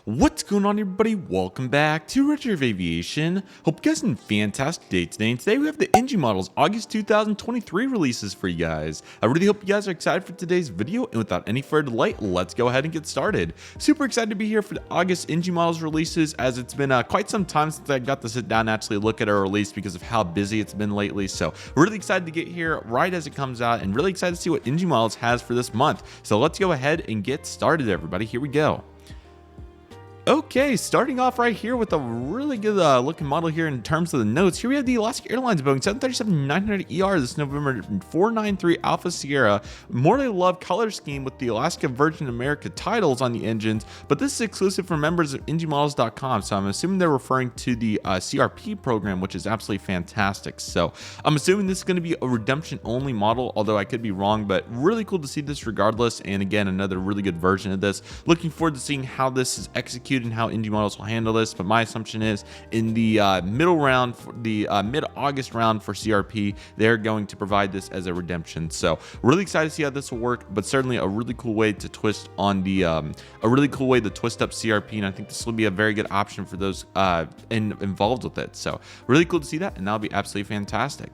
What's going on, everybody? Welcome back to Redriveraviation. Hope you guys had a fantastic day today. And today we have the NG models August 2023 releases for you guys. I really hope you guys are excited for today's video. And without any further delay, let's go ahead and get started. Super excited to be here for the August NG models releases, as it's been quite some time since I got to sit down and actually look at our release because of how busy it's been lately. So we're really excited to get here right as it comes out, and really excited to see what NG models has for this month. So let's go ahead and get started, everybody. Here we go. Okay, starting off right here with a really good looking model here in terms of the notes. Here we have the Alaska Airlines Boeing 737-900ER, this November 493 Alpha Sierra. Morally loved color scheme with the Alaska Virgin America titles on the engines, but this is exclusive for members of ngmodels.com, so I'm assuming they're referring to the CRP program, which is absolutely fantastic. So I'm assuming this is going to be a redemption only model, although I could be wrong, but really cool to see this regardless. And again, another really good version of this. Looking forward to seeing how this is executed and how NG models will handle this, but my assumption is in the middle round, for the mid-August round for CRP, they're going to provide this as a redemption. So really excited to see how this will work, but certainly a really cool way to twist on the twist up CRP, and I think this will be a very good option for those involved with it. So really cool to see that, and that'll be absolutely fantastic.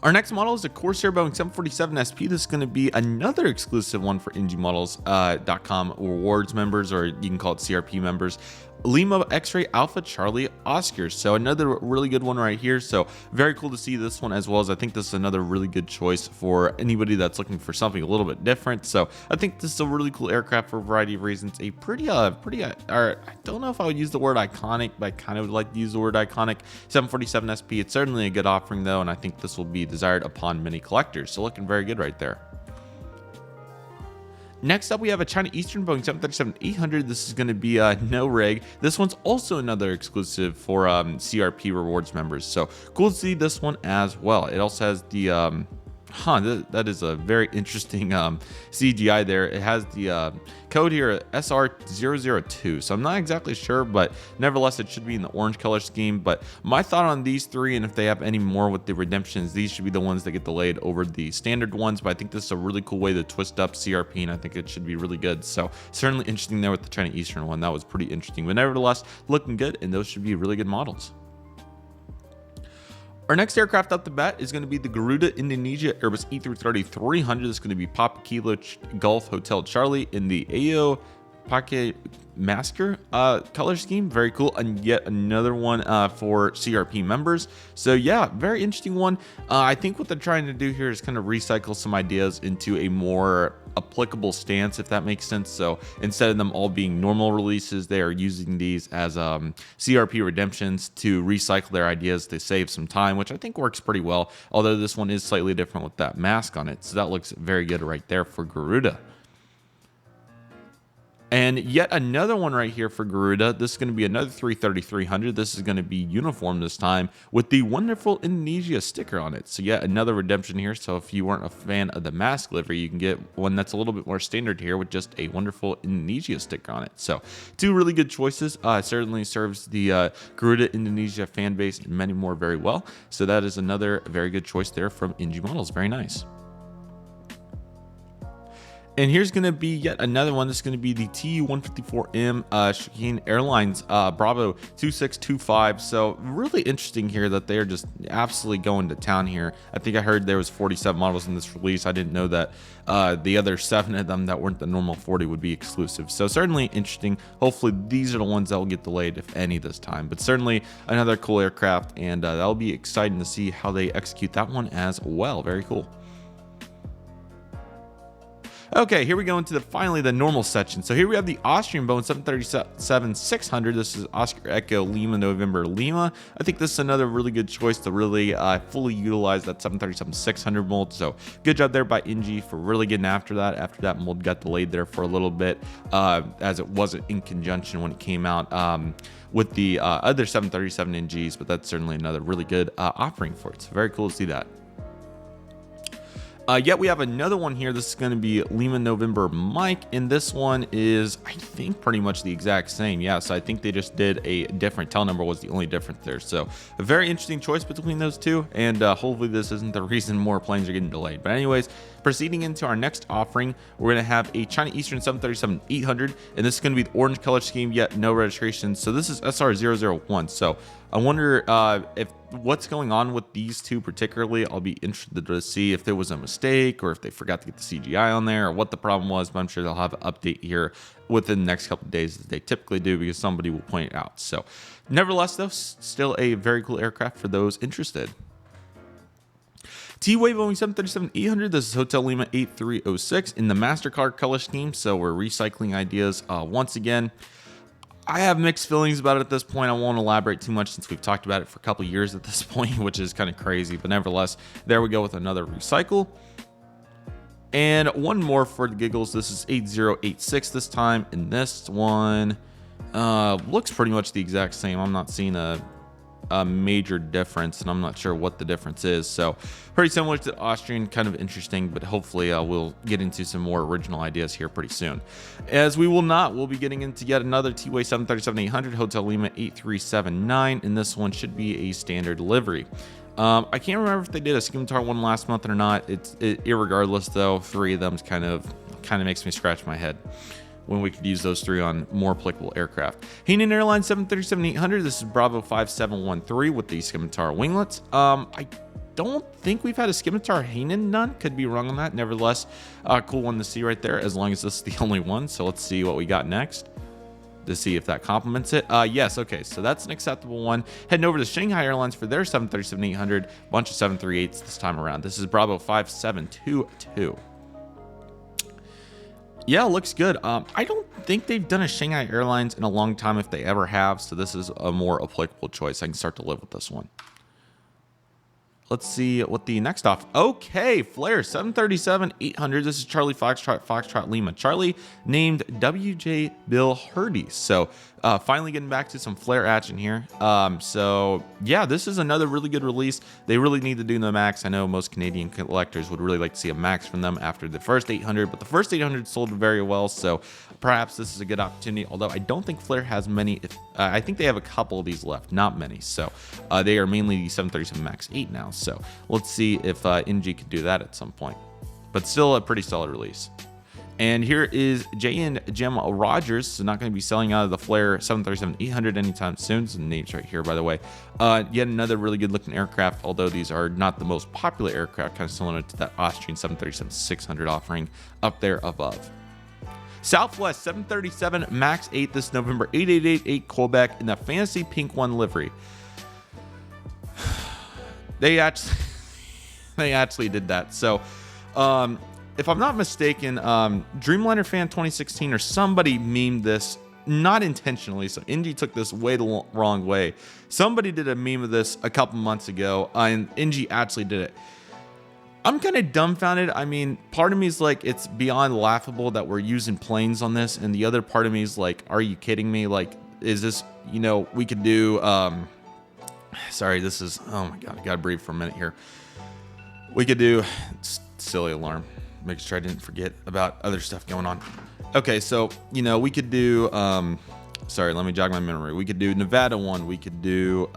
Our next model is a Corsair Boeing 747 SP. This is going to be another exclusive one for ngmodels.com rewards members, or you can call it CRP members. Lima X-Ray Alpha Charlie Oscar. So another really good one right here. So very cool to see this one, as well as I think this is another really good choice for anybody that's looking for something a little bit different. So I think this is a really cool aircraft for a variety of reasons. A pretty I don't know if I would use the word iconic, but I kind of would like to use the word iconic 747 SP. It's certainly a good offering though, and I think this will be desired upon many collectors. So looking very good right there. Next up, we have a China Eastern Boeing 737-800. This is going to be no rig. This one's also another exclusive for CRP rewards members. So cool to see this one as well. It also has the that is a very interesting CGI there. It has the code here SR002, so I'm not exactly sure, but nevertheless it should be in the orange color scheme. But my thought on these three, and if they have any more with the redemptions, these should be the ones that get delayed over the standard ones. But I think this is a really cool way to twist up CRP, and I think it should be really good. So certainly interesting there with the China Eastern one. That was pretty interesting, but nevertheless looking good, and those should be really good models. Our next aircraft up the bat is going to be the Garuda Indonesia Airbus A330-300. This is going to be Papa Kilo Golf Hotel Charlie in the AO Paque Masker color scheme. Very cool, and yet another one for CRP members. So yeah, very interesting one. I think what they're trying to do here is kind of recycle some ideas into a more applicable stance, if that makes sense. So instead of them all being normal releases, they are using these as CRP redemptions to recycle their ideas to save some time, which I think works pretty well, although this one is slightly different with that mask on it. So that looks very good right there for Garuda. And yet another one right here for Garuda. This is going to be another 330-300. This is going to be uniform this time with the wonderful Indonesia sticker on it. So yet another redemption here. So if you weren't a fan of the mask livery, you can get one that's a little bit more standard here with just a wonderful Indonesia sticker on it. So two really good choices. Certainly serves the Garuda Indonesia fan base and many more very well. So that is another very good choice there from NG Models. Very nice. And here's going to be yet another one. This is going to be the TU-154M Shotcut Airlines Bravo 2625. So really interesting here that they're just absolutely going to town here. I think I heard there was 47 models in this release. I didn't know that the other 7 of them that weren't the normal 40 would be exclusive. So certainly interesting. Hopefully these are the ones that will get delayed, if any, this time. But certainly another cool aircraft, and that'll be exciting to see how they execute that one as well. Very cool. Okay, here we go into finally the normal section. So here we have the Austrian Boeing 737-600. This is Oscar Echo Lima November Lima. I think this is another really good choice to really fully utilize that 737-600 mold. So good job there by NG for really getting after that. After that mold got delayed there for a little bit, as it wasn't in conjunction when it came out with the other 737 NGs, but that's certainly another really good offering for it. So very cool to see that. Yet we have another one here. This is going to be Lima November Mike, and this one is, I think, pretty much the exact same. Yeah, so I think they just did a different tail number was the only difference there. So a very interesting choice between those two, and hopefully this isn't the reason more planes are getting delayed. But anyways, proceeding into our next offering, we're going to have a China Eastern 737-800, and this is going to be the orange color scheme, yet no registration. So this is SR001. So I wonder if what's going on with these two particularly. I'll be interested to see if there was a mistake or if they forgot to get the CGI on there or what the problem was, but I'm sure they'll have an update here within the next couple of days as they typically do because somebody will point it out. So nevertheless, though, still a very cool aircraft for those interested. T-Wave Boeing 737-800, this is Hotel Lima 8306 in the MasterCard color scheme, so we're recycling ideas once again. I have mixed feelings about it at this point. I won't elaborate too much since we've talked about it for a couple years at this point, which is kind of crazy. But nevertheless, there we go with another recycle. And one more for the giggles. This is 8086 this time. And this one looks pretty much the exact same. I'm not seeing a major difference, and I'm not sure what the difference is. So pretty similar to the Austrian, kind of interesting, but hopefully we'll get into some more original ideas here pretty soon. As we will not, we'll be getting into yet another T-Wave 737-800 Hotel Lima 8379, and this one should be a standard livery. I can't remember if they did a Scimitar one last month or not. Irregardless though, three of them kind of makes me scratch my head when we could use those three on more applicable aircraft. Hainan Airlines 737-800, this is Bravo 5713 with the Scimitar winglets. I don't think we've had a Scimitar Hainan, none. Could be wrong on that. Nevertheless, cool one to see right there, as long as this is the only one. So let's see what we got next to see if that complements it. Yes, okay, so that's an acceptable one. Heading over to Shanghai Airlines for their 737-800, bunch of 738s this time around. This is Bravo 5722. Yeah, looks good. I don't think they've done a Shanghai Airlines in a long time if they ever have, so this is a more applicable choice. I can start to live with this one. Let's see what the next off. Okay, Flair 737-800. This is Charlie Foxtrot Lima Charlie, named WJ Bill Hurdy. So finally getting back to some Flair action here. So yeah, this is another really good release. They really need to do the Max. I know most Canadian collectors would really like to see a Max from them after the first 800, but the first 800 sold very well. So perhaps this is a good opportunity. Although I don't think Flair has many. I think they have a couple of these left, not many. So they are mainly the 737 MAX 8 now. So let's see if NG can do that at some point. But still a pretty solid release. And here is J.N. Gem Rogers. So not going to be selling out of the Flair 737-800 anytime soon. So the name's right here, by the way. Yet another really good looking aircraft, although these are not the most popular aircraft, kind of similar to that Austrian 737-600 offering up there above. Southwest 737 MAX 8 this November 8888 Quebec in the fancy pink one livery. They actually did that. So if I'm not mistaken, Dreamliner Fan 2016 or somebody memed this, not intentionally, so NG took this way the wrong way. Somebody did a meme of this a couple months ago, and NG actually did it. I'm kind of dumbfounded. I mean, part of me is like, it's beyond laughable that we're using planes on this, and the other part of me is like, are you kidding me? Like, is this, you know, we could do, sorry, this is, oh my God, I gotta breathe for a minute here. We could do, silly alarm, make sure I didn't forget about other stuff going on. Okay, so, you know, we could do, sorry, let me jog my memory. We could do Nevada one, we could do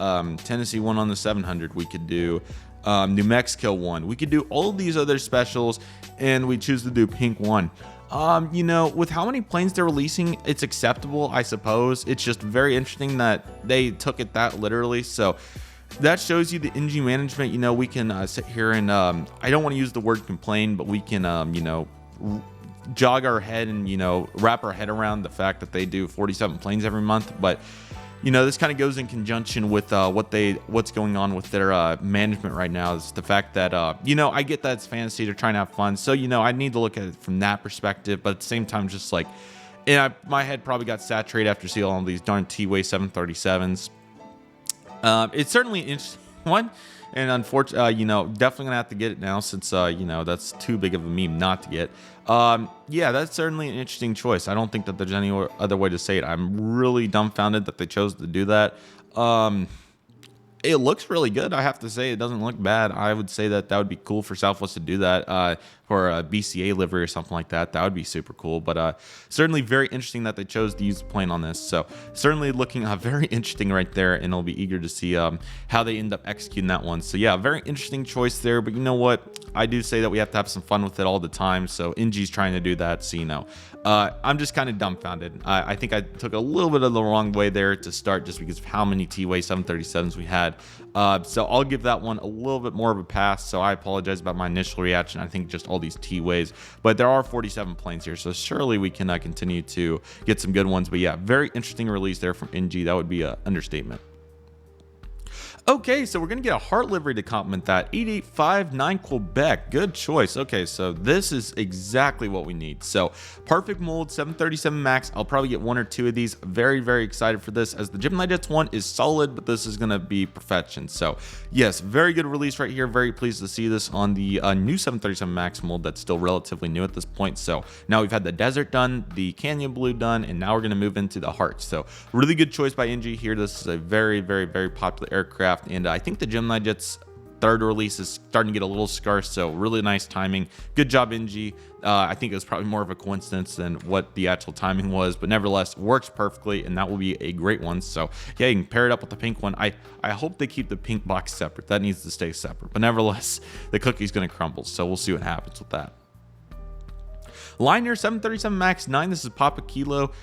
Tennessee one on the 700, we could do New Mexico one. We could do all of these other specials, and we choose to do pink one. You know, with how many planes they're releasing, it's acceptable, I suppose. It's just very interesting that they took it that literally. So that shows you the NG management. You know, we can sit here and I don't want to use the word complain, but we can you know, jog our head and, you know, wrap our head around the fact that they do 47 planes every month. But you know, this kind of goes in conjunction with what's going on with their management right now. Is the fact that you know, I get that it's fantasy, they're trying to have fun, so you know, I need to look at it from that perspective. But at the same time, just like, and my head probably got saturated after seeing all these darn T-Wave 737s. It's certainly an interesting one, and unfortunately, you know, definitely gonna have to get it now since you know, that's too big of a meme not to get. Yeah, that's certainly an interesting choice. I don't think that there's any other way to say it. I'm really dumbfounded that they chose to do that. It looks really good. I have to say, it doesn't look bad. I would say that would be cool for Southwest to do that for a BCA livery or something like that. That would be super cool. But certainly very interesting that they chose to use the plane on this. So certainly looking very interesting right there, and I'll be eager to see how they end up executing that one. So yeah, very interesting choice there. But you know what? I do say that we have to have some fun with it all the time. So NG's trying to do that. So, you know, I'm just kind of dumbfounded. I think I took a little bit of the wrong way there to start just because of how many T-Way 737s we had. So I'll give that one a little bit more of a pass. So I apologize about my initial reaction. I think just all these T-Ways, but there are 47 planes here. So surely we can continue to get some good ones. But yeah, very interesting release there from NG. That would be an understatement. Okay, so we're going to get a Heart livery to complement that. 8859 Quebec. Good choice. Okay, so this is exactly what we need. So perfect mold, 737 MAX. I'll probably get one or two of these. Very, very excited for this, as the GeminiJets one is solid, but this is going to be perfection. So yes, very good release right here. Very pleased to see this on the new 737 MAX mold that's still relatively new at this point. So now we've had the Desert done, the Canyon Blue done, and now we're going to move into the Heart. So really good choice by NG here. This is a very, very, very popular aircraft. And I think the GeminiJets third release is starting to get a little scarce, so really nice timing. Good job, NG. I think it was probably more of a coincidence than what the actual timing was, but nevertheless works perfectly, and that will be a great one. So yeah, you can pair it up with the pink one. I hope they keep the pink box separate. That needs to stay separate, but nevertheless, the cookie's going to crumble, so we'll see what happens with that. Liner 737 MAX 9. This is Papa Kilo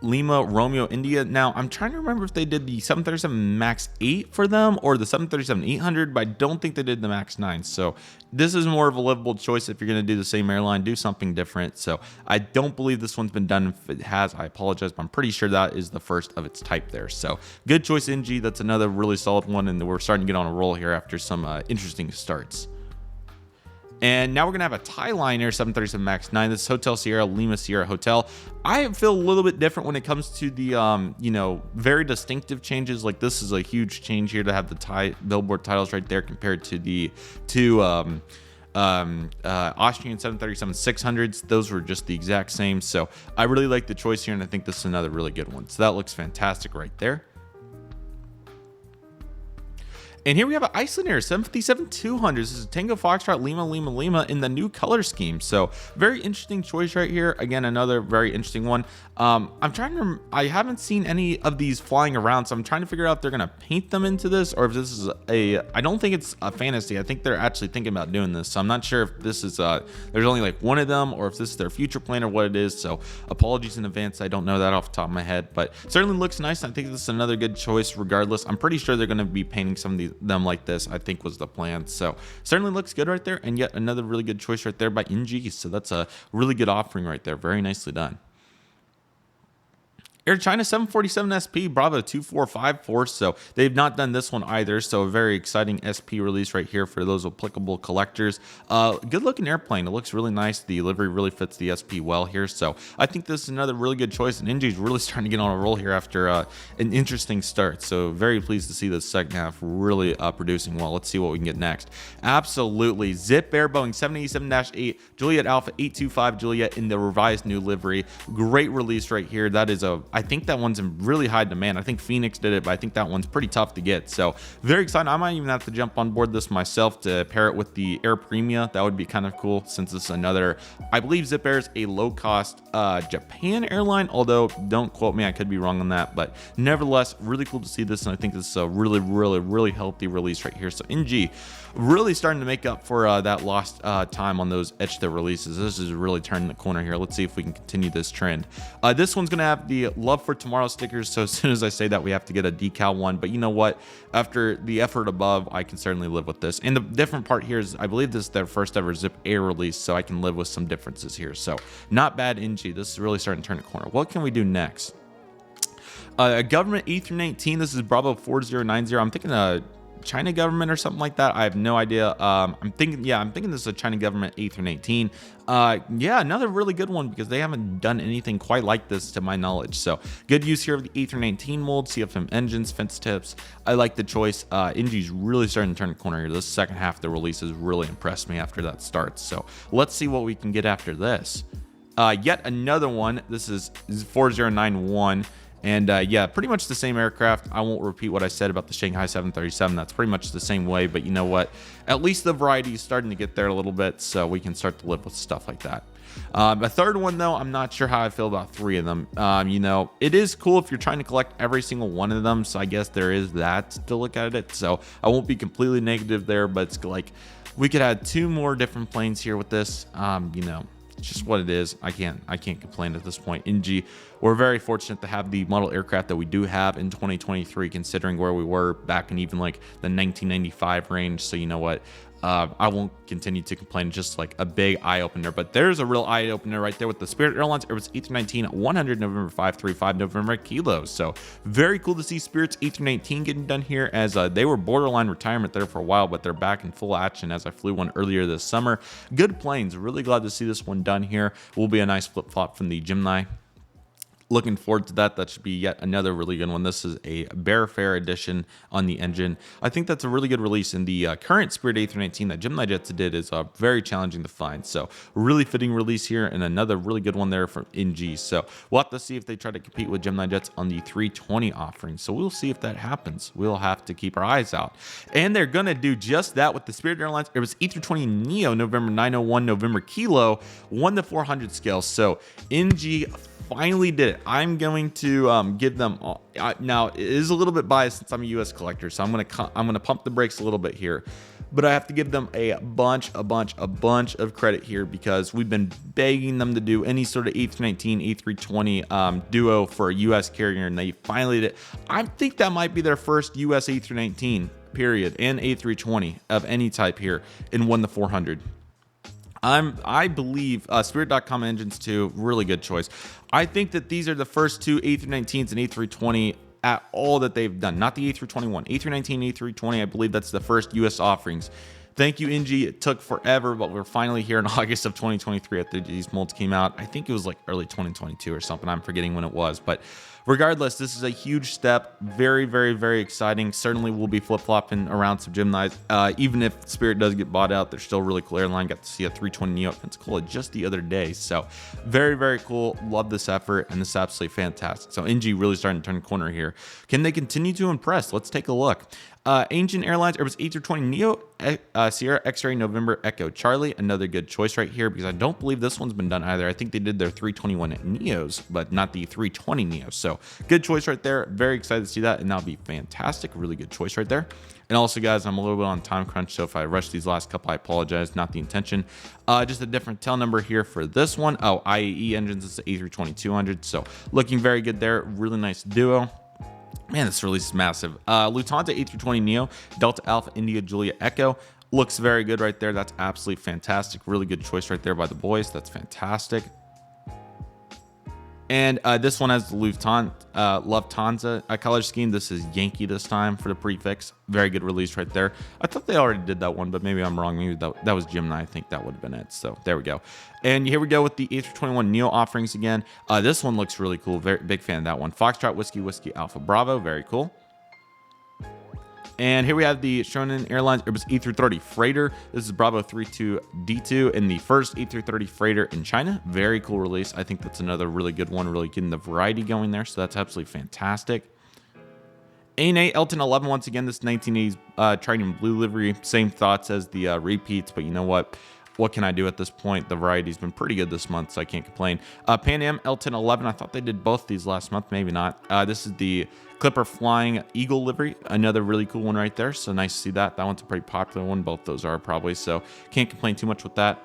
Lima Romeo India. Now, I'm trying to remember if they did the 737 MAX 8 for them or the 737-800, but I don't think they did the MAX 9. So this is more of a livable choice. If you're going to do the same airline, do something different. So I don't believe this one's been done. If it has, I apologize, but I'm pretty sure that is the first of its type there. So good choice, NG. That's another really solid one, and we're starting to get on a roll here after some interesting starts. And now we're going to have a Thai Liner 737 MAX 9. This is Hotel Sierra, Lima Sierra Hotel. I feel a little bit different when it comes to the, you know, very distinctive changes. Like this is a huge change here to have the Thai billboard titles right there compared to the two Austrian 737-600s. Those were just the exact same. So I really like the choice here, and I think this is another really good one. So that looks fantastic right there. And here we have an Icelandair 757-200. This is Tango Foxtrot Lima Lima Lima in the new color scheme. So very interesting choice right here. Again, another very interesting one. I'm trying to, I haven't seen any of these flying around, so I'm trying to figure out if they're going to paint them into this or if this is I don't think it's a fantasy. I think they're actually thinking about doing this. So I'm not sure if this is, there's only like one of them or if this is their future plan or what it is. So apologies in advance. I don't know that off the top of my head, but certainly looks nice. I think this is another good choice regardless. I'm pretty sure they're going to be painting some of them like this, I think was the plan. So certainly looks good right there, and yet another really good choice right there by NG. So that's a really good offering right there. Very nicely done. Air China 747 SP Bravo 2454. So they've not done this one either. So a very exciting SP release right here for those applicable collectors. Good looking airplane. It looks really nice. The livery really fits the SP well here. So I think this is another really good choice. And NG's really starting to get on a roll here after an interesting start. So very pleased to see the second half really producing well. Let's see what we can get next. Absolutely. Zip Air Boeing 787-8 Juliet Alpha 825 Juliet in the revised new livery. Great release right here. That is I think that one's in really high demand. I think Phoenix did it, but I think that one's pretty tough to get. So very excited. I might even have to jump on board this myself to pair it with the Air Premia. That would be kind of cool since this is another, I believe Zip Air is a low-cost Japan airline, although don't quote me, I could be wrong on that. But nevertheless, really cool to see this, and I think this is a really, really, really healthy release right here. So NG really starting to make up for that lost time on those etch their releases. This is really turning the corner here. Let's see if we can continue this trend. This one's going to have the Love for Tomorrow stickers, so as soon as I say that, we have to get a decal one. But you know what? After the effort above, I can certainly live with this. And the different part here is I believe this is their first ever Zip Air release, so I can live with some differences here. So not bad, NG. This is really starting to turn the corner. What can we do next? A government E319. This is Bravo 4090. I'm thinking China government or something like that. I have no idea. I'm thinking this is a China government A318. Yeah, another really good one because they haven't done anything quite like this to my knowledge. So good use here of the A319 mold, CFM engines, fence tips. I like the choice. NG's really starting to turn the corner here. This second half of the release has really impressed me after that starts. So let's see what we can get after this. Yet another one. This is 4091. And yeah, pretty much the same aircraft. I won't repeat what I said about the Shanghai 737. That's pretty much the same way, but you know what? At least the variety is starting to get there a little bit, so we can start to live with stuff like that. A third one, though, I'm not sure how I feel about 3 of them. You know, it is cool if you're trying to collect every single one of them, so I guess there is that to look at it. So I won't be completely negative there, but it's like we could add 2 more different planes here with this. You know, it's just what it is. I can't complain at this point. NG, we're very fortunate to have the model aircraft that we do have in 2023, considering where we were back in even like the 1995 range. So you know what? I won't continue to complain, just like a big eye-opener. But there's a real eye-opener right there with the Spirit Airlines Airbus A319 100 November 535 November kilos. So very cool to see Spirit's A319 getting done here, as they were borderline retirement there for a while, but they're back in full action as I flew one earlier this summer. Good planes. Really glad to see this one done here. Will be a nice flip-flop from the Gemini. Looking forward to that. That should be yet another really good one. This is a Bear Fair edition on the engine. I think that's a really good release, and the current Spirit A319 that GeminiJets did is very challenging to find. So really fitting release here, and another really good one there from NG. So we'll have to see if they try to compete with GeminiJets on the 320 offering. So we'll see if that happens. We'll have to keep our eyes out. And they're going to do just that with the Spirit Airlines Airbus A320 Neo November 901 November Kilo 1:400 scale. So NG finally did it. I'm going to give them all. Now it is a little bit biased since I'm a US collector, so I'm gonna pump the brakes a little bit here, but I have to give them a bunch of credit here, because we've been begging them to do any sort of A319 A320 duo for a US carrier, and they finally did it. I think that might be their first US A319 period and A320 of any type here in 1:400. I believe Spirit.com engines too, really good choice. I think that these are the first 2 A319s and A320 at all that they've done, not the A321. A319, A320, I believe that's the first US offerings. Thank you, NG. It took forever, but we're finally here in August of 2023 after these molds came out. I think it was like early 2022 or something. I'm forgetting when it was, but regardless, this is a huge step. Very exciting. Certainly will be flip-flopping around some Geminis. Even if Spirit does get bought out, they're still really cool airline. Got to see a 320 Neo at Pensacola just the other day. So very cool. Love this effort, and this is absolutely fantastic. So NG really starting to turn a corner here. Can they continue to impress? Let's take a look. Asian Airlines Airbus A320 Neo Sierra X-Ray November Echo Charlie, another good choice right here, because I don't believe this one's been done either. I think they did their 321 Neos, but not the 320 Neos. So good choice right there. Very excited to see that, and that'll be fantastic. Really good choice right there. And also, guys, I'm a little bit on time crunch, so if I rush these last couple, I apologize. Not the intention. Just a different tail number here for this one. Oh, IAE engines is the A320-200, so looking very good there. Really nice duo. Man, this release is massive. Lufthansa A320 Neo, Delta Alpha India Julia Echo. Looks very good right there. That's absolutely fantastic. Really good choice right there by the boys. That's fantastic. And this one has the Lufthansa color scheme. This is Yankee this time for the prefix. Very good release right there. I thought they already did that one, but maybe I'm wrong. Maybe that was Gemini. I think that would have been it. So there we go. And here we go with the A321 Neo offerings again. This one looks really cool. Very big fan of that one. Foxtrot Whiskey Alpha Bravo. Very cool. And here we have the Shonan Airlines Airbus A330 Freighter. This is Bravo 32D2 and the first A330 Freighter in China. Very cool release. I think that's another really good one, really getting the variety going there. So that's absolutely fantastic. ANA Elton 11, once again, this 1980s Trident Blue livery. Same thoughts as the repeats, but you know what? What can I do at this point? The variety's been pretty good this month, so I can't complain. Pan Am Elton 11. I thought they did both these last month. Maybe not. This is the Clipper Flying Eagle livery. Another really cool one right there. So nice to see that. That one's a pretty popular one. Both those are probably. So can't complain too much with that.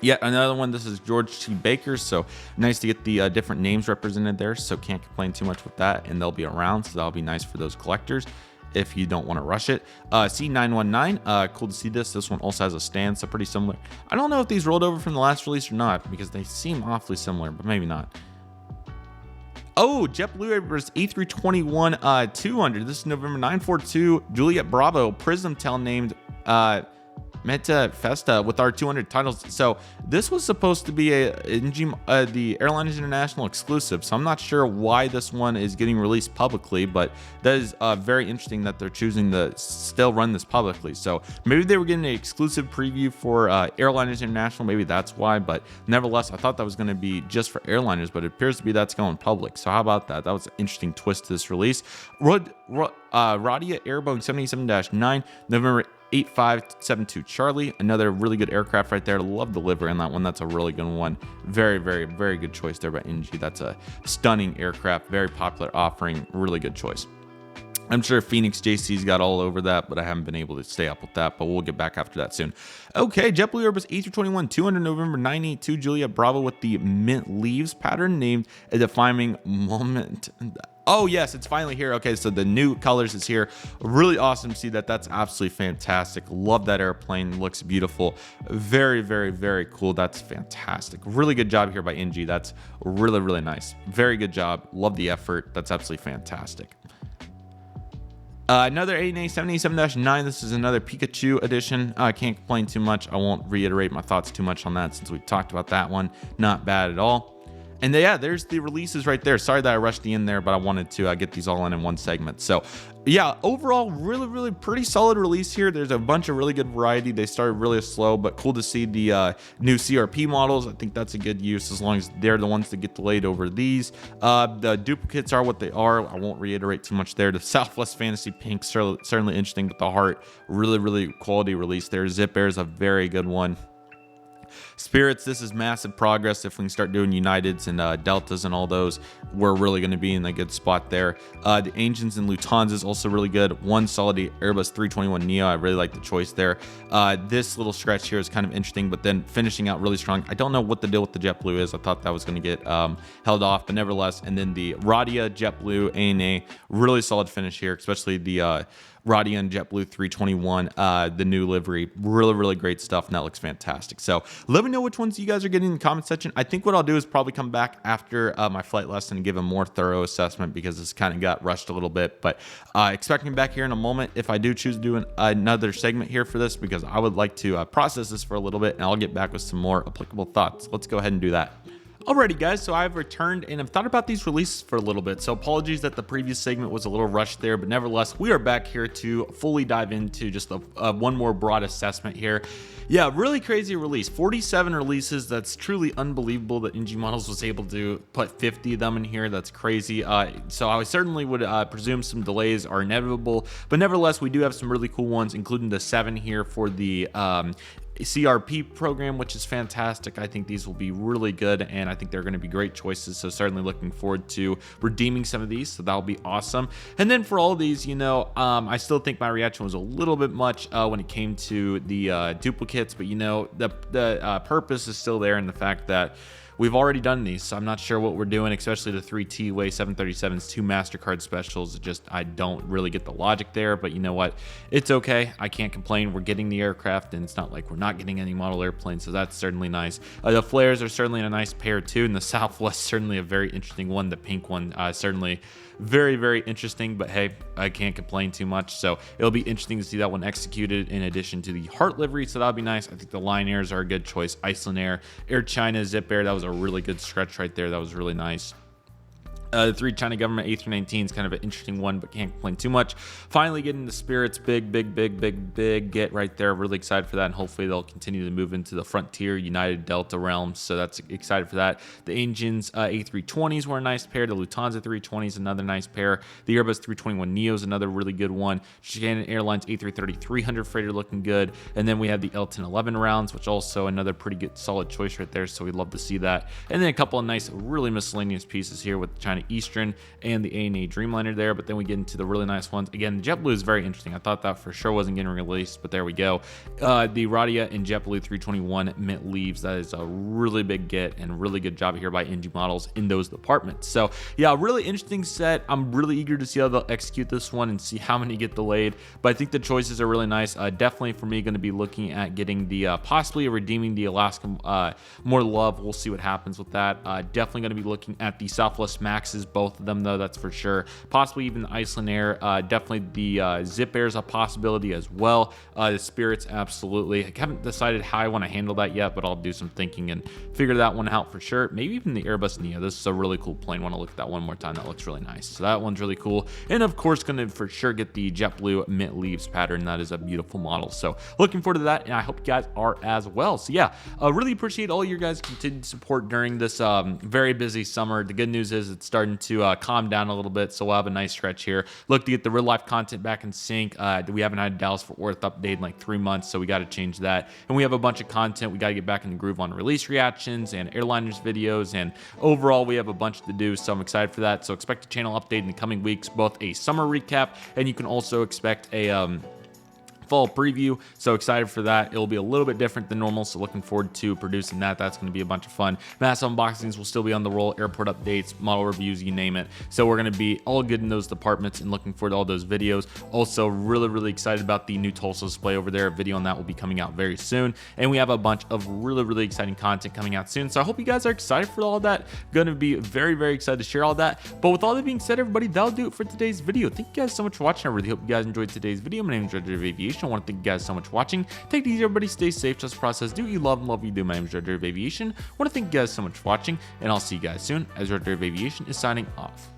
Yet another one. This is George T. Baker. So nice to get the different names represented there. So can't complain too much with that. And they'll be around. So that'll be nice for those collectors if you don't want to rush it. C919, cool to see this. This one also has a stand, so pretty similar. I don't know if these rolled over from the last release or not, because they seem awfully similar, but maybe not. Oh, JetBlue Airbus A321 200. This is November 942 Juliet Bravo Prism tail named Meta Festa with our 200 titles. So this was supposed to be the Airliners International exclusive. So I'm not sure why this one is getting released publicly, but that is very interesting that they're choosing to still run this publicly. So maybe they were getting an exclusive preview for Airliners International. Maybe that's why. But nevertheless, I thought that was going to be just for airliners, but it appears to be that's going public. So how about that? That was an interesting twist to this release. Radia Airboeing 77-9, November 8572 Charlie, another really good aircraft right there. Love the livery on that one. That's a really good one. Very, very, very good choice there by NG. That's a stunning aircraft, very popular offering, really good choice. I'm sure Phoenix JC's got all over that, but I haven't been able to stay up with that, but we'll get back after that soon. Okay, JetBlue Airbus A321, 200 November 982 Juliet Bravo with the mint leaves pattern named a defining moment. Oh, yes, it's finally here. Okay, so the new colors is here. Really awesome to see that. That's absolutely fantastic. Love that airplane. Looks beautiful. Very, very, very cool. That's fantastic. Really good job here by NG. That's really, really nice. Very good job. Love the effort. That's absolutely fantastic. Another ANA 787-9. This is another Pikachu edition. I can't complain too much. I won't reiterate my thoughts too much on that since we talked about that one. Not bad at all. And yeah, there's the releases right there. Sorry that I rushed in there, but I wanted to get these all in one segment. So yeah, overall, really, really pretty solid release here. There's a bunch of really good variety. They started really slow, but cool to see the new CRP models. I think that's a good use as long as they're the ones that get delayed over these. The duplicates are what they are. I won't reiterate too much there. The Southwest Fantasy Pink, certainly interesting with the heart. Really, really quality release there. Zip Air is a very good one. Spirits, this is massive progress. If we can start doing Uniteds and Deltas and all those, we're really going to be in a good spot there. The Engines and Lufthansa is also really good. One solid Airbus 321 Neo. I really like the choice there. This little scratch here is kind of interesting, but then finishing out really strong. I don't know what the deal with the JetBlue is. I thought that was going to get held off, but nevertheless. And then the Radia JetBlue ANA, really solid finish here, especially the Radia and JetBlue 321, the new livery. Really, really great stuff, and that looks fantastic. So let me know which ones you guys are getting in the comment section. I think what I'll do is probably come back after my flight lesson and give a more thorough assessment because this kind of got rushed a little bit. But expect me back here in a moment if I do choose to do another segment here for this, because I would like to process this for a little bit, and I'll get back with some more applicable thoughts. Let's go ahead and do that. Alrighty guys, so I've returned and I've thought about these releases for a little bit, so apologies that the previous segment was a little rushed there, but nevertheless, we are back here to fully dive into just one more broad assessment here. Yeah, really crazy release. 47 releases. That's truly unbelievable that NG Models was able to put 50 of them in here. That's crazy. So I certainly would presume some delays are inevitable, but nevertheless, we do have some really cool ones, including the 7 here for the CRP program, which is fantastic. I think these will be really good, and I think they're going to be great choices. So certainly looking forward to redeeming some of these. So that'll be awesome. And then for all these, I still think my reaction was a little bit much when it came to the duplicates, but the purpose is still there in the fact that we've already done these, so I'm not sure what we're doing, especially the 3 T-Way 737s, 2 MasterCard specials. I don't really get the logic there, but you know what? It's okay. I can't complain. We're getting the aircraft, and it's not like we're not getting any model airplanes, so that's certainly nice. The flares are certainly a nice pair, too, and the Southwest certainly a very interesting one. The pink one, certainly very, very interesting, but hey, I can't complain too much, so it'll be interesting to see that one executed in addition to the Heart livery, so that'll be nice. I think the Lion Airs are a good choice. Iceland Air, Air China, Zip Air, that was a really good stretch right there. That was really nice. The 3 China government A319 is kind of an interesting one, but can't complain too much. Finally getting the Spirits, big get right there. Really excited for that, and hopefully they'll continue to move into the Frontier, United, Delta realms, so that's excited for that. The Engines A320s were a nice pair. The Lufthansa 320s, another nice pair. The Airbus 321 Neo is another really good one. Canon Airlines A330-300 freighter looking good. And then we have the L1011 rounds, which also another pretty good solid choice right there, so we'd love to see that. And then a couple of nice, really miscellaneous pieces here with China Eastern and the ANA Dreamliner there, but then we get into the really nice ones. Again, the JetBlue is very interesting. I thought that for sure wasn't getting released, but there we go. The Radia and JetBlue 321 mint leaves, that is a really big get, and really good job here by NG Models in those departments. So yeah, really interesting set. I'm really eager to see how they'll execute this one and see how many get delayed, but I think the choices are really nice. Definitely for me, going to be looking at getting the possibly redeeming the Alaska More Love. We'll see what happens with that. Definitely going to be looking at the Southwest Maxes prices, both of them though, that's for sure. Possibly even the Iceland Air. Definitely the Zip Air is a possibility as well. The Spirits, absolutely. I haven't decided how I want to handle that yet, but I'll do some thinking and figure that one out for sure. Maybe even the Airbus Neo. This is a really cool plane. Want to look at that one more time. That looks really nice. So that one's really cool. And of course, going to for sure get the JetBlue Mint Leaves pattern. That is a beautiful model. So looking forward to that, and I hope you guys are as well. So yeah, really appreciate all your guys' continued support during this very busy summer. The good news is it's starting to calm down a little bit, so we'll have a nice stretch here. Look to get the real life content back in sync. We haven't had a Dallas Fort Worth update in like 3 months, so we got to change that. And we have a bunch of content. We got to get back in the groove on release reactions and airliners videos, and overall we have a bunch to do, so I'm excited for that. So expect a channel update in the coming weeks, both a summer recap, and you can also expect a fall preview. So excited for that. It'll be a little bit different than normal, so looking forward to producing that. That's going to be a bunch of fun. Mass unboxings will still be on the roll, airport updates, model reviews, you name it. So we're going to be all good in those departments and looking forward to all those videos. Also really excited about the new Tulsa display over there. A video on that will be coming out very soon, and we have a bunch of really exciting content coming out soon. So I hope you guys are excited for all that. Going to be very excited to share all that. But with all that being said, everybody, that'll do it for today's video. Thank you guys so much for watching. I really hope you guys enjoyed today's video. My name is Redriveraviation. I want to thank you guys so much for watching. Take it easy, everybody. Stay safe. Just process. Do what you love and love what you do. My name is Redriveraviation. I want to thank you guys so much for watching, and I'll see you guys soon as Redriveraviation is signing off.